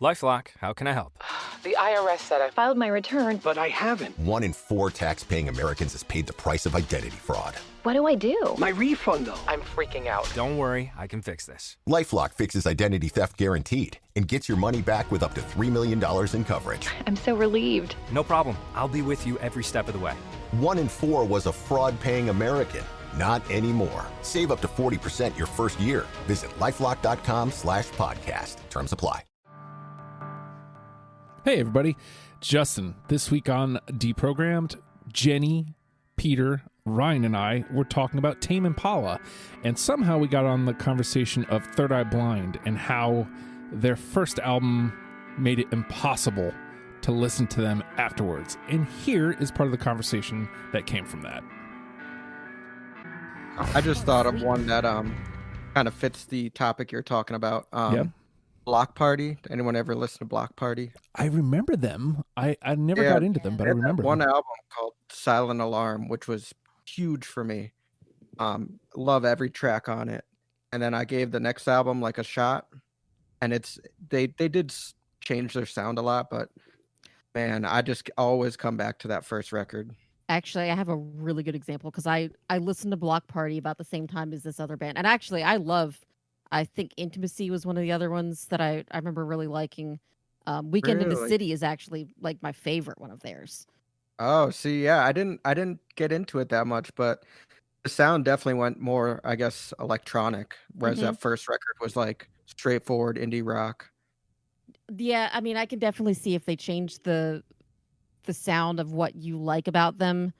LifeLock, how can I help? The IRS said I filed my return, But I haven't. 1 in 4 tax-paying Americans has paid the price of identity fraud. What do I do? My refund, though. I'm freaking out. Don't worry, I can fix this. LifeLock fixes identity theft guaranteed and gets your money back with up to $3 million in coverage. I'm so relieved. No problem. I'll be with you every step of the way. 1 in 4 was a fraud-paying American. Not anymore. Save up to 40% your first year. Visit LifeLock.com/podcast. Terms apply. Hey, everybody. Justin. This week on Deprogrammed, Jennie, Peter, Ryan, and I were talking about Tame Impala, and somehow we got on the conversation of Third Eye Blind and how their first album made it impossible to listen to them afterwards. And here is part of the conversation that came from that. I just thought of one that kind of fits the topic you're talking about. Yep. Block Party. Anyone ever listen to Block Party? I remember them. I never got into them, but I remember one them. album called Silent Alarm, which was huge for me. Love every track on it. And then I gave the next album like a shot, and they did change their sound a lot, but man, I just always come back to that first record. Actually, I have a really good example because I listened to Block Party about the same time as this other band. And actually, I think Intimacy was one of the other ones that I remember really liking. Weekend in the Really? City is actually like my favorite one of theirs. Oh, see, yeah, I didn't get into it that much, but the sound definitely went more, I guess, electronic, whereas that first record was like straightforward indie rock. Yeah, I mean, I can definitely see if they changed the sound of what you like about them.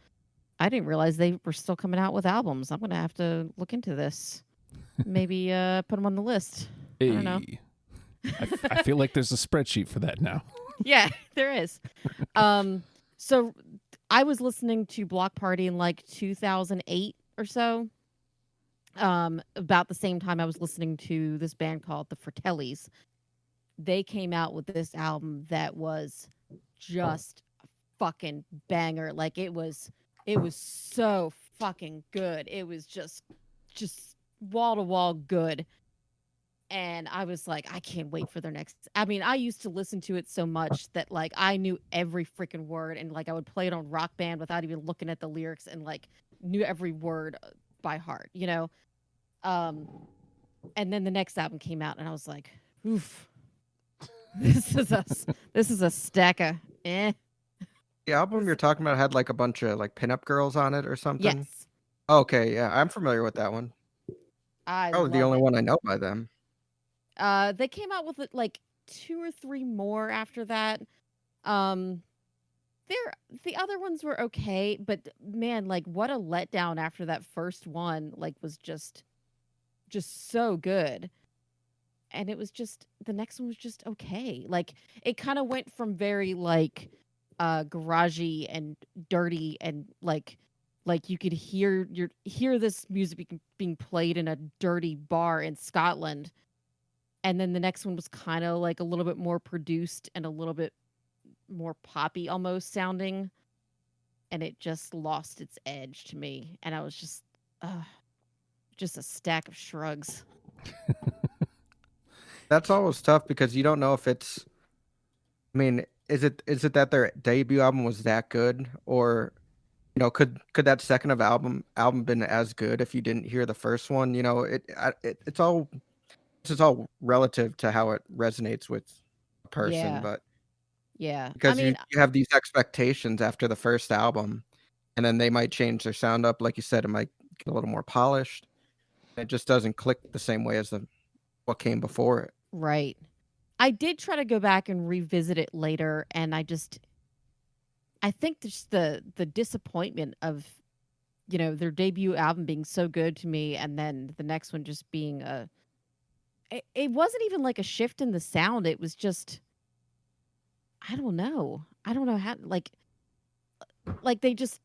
I didn't realize they were still coming out with albums. I'm gonna have to look into this. Maybe put them on the list. I don't know. Hey. I feel like there's a spreadsheet for that now. Yeah, there is. So I was listening to Block Party in like 2008 or so. About the same time I was listening to this band called the Fratellis. They came out with this album that was just a fucking banger. Like it was so fucking good. It was just wall to wall good. And I was like, I can't wait for their next. I mean, I used to listen to it so much that like I knew every freaking word, and like I would play it on Rock Band without even looking at the lyrics, and like knew every word by heart, you know. And then the next album came out, and I was like, oof, this is a stack of eh. The album you're talking about had like a bunch of like pinup girls on it or something. Yes, Okay, yeah, I'm familiar with that one. Probably the love only it. one I know by them. They came out with like 2 or 3 more after that. The other ones were okay, but man, like what a letdown after that first one. Like was just so good, and it was just the next one was just okay. Like it kind of went from very like garagey and dirty and like you could hear this music being played in a dirty bar in Scotland. And then the next one was kind of like a little bit more produced and a little bit more poppy almost sounding. And it just lost its edge to me. And I was just a stack of shrugs. That's always tough because you don't know if it's. I mean, is it that their debut album was that good, or could that second album been as good if you didn't hear the first one? It's all relative to how it resonates with a person, Yeah. but Yeah. because I mean, you have these expectations after the first album, and then they might change their sound up, like you said, it might get a little more polished. It just doesn't click the same way as what came before it. right. I did try to go back and revisit it later, and I think just the disappointment of their debut album being so good to me, and then the next one just being it wasn't even like a shift in the sound. It was just I don't know how like they just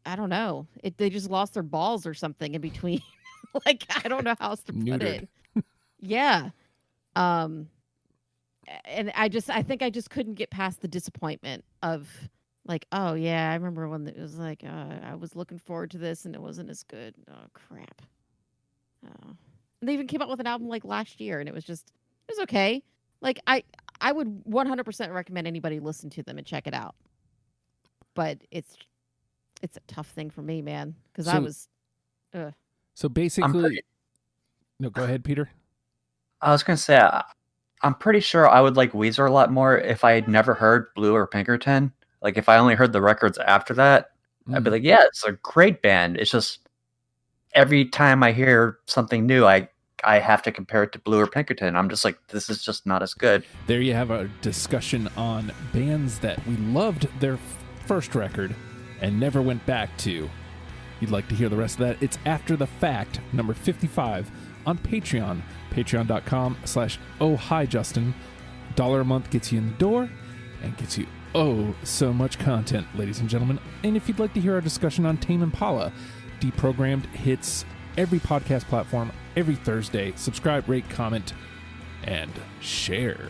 I don't know they just lost their balls or something in between. Like I don't know how else to put it. Yeah. And I think I just couldn't get past the disappointment of like, oh yeah, I remember when it was like, I was looking forward to this and it wasn't as good. Oh crap. Oh. And they even came out with an album like last year, and it was okay. Like I I would 100% recommend anybody listen to them and check it out. But it's a tough thing for me, man, because I So- was. So basically, no, go ahead, Peter. I was gonna say, I'm pretty sure I would like Weezer a lot more if I had never heard Blue or Pinkerton. Like if I only heard the records after that, I'd be like, yeah, it's a great band. It's just every time I hear something new, I have to compare it to Blue or Pinkerton. I'm just like, this is just not as good. There you have a discussion on bands that we loved their first record and never went back to. You'd like to hear the rest of that? It's After the Fact, number 55, on Patreon. Patreon.com/ohhijustin. $1 a month gets you in the door and gets you so much content, ladies and gentlemen. And if you'd like to hear our discussion on Tame Impala, Deprogrammed hits every podcast platform every Thursday. Subscribe, rate, comment, and share.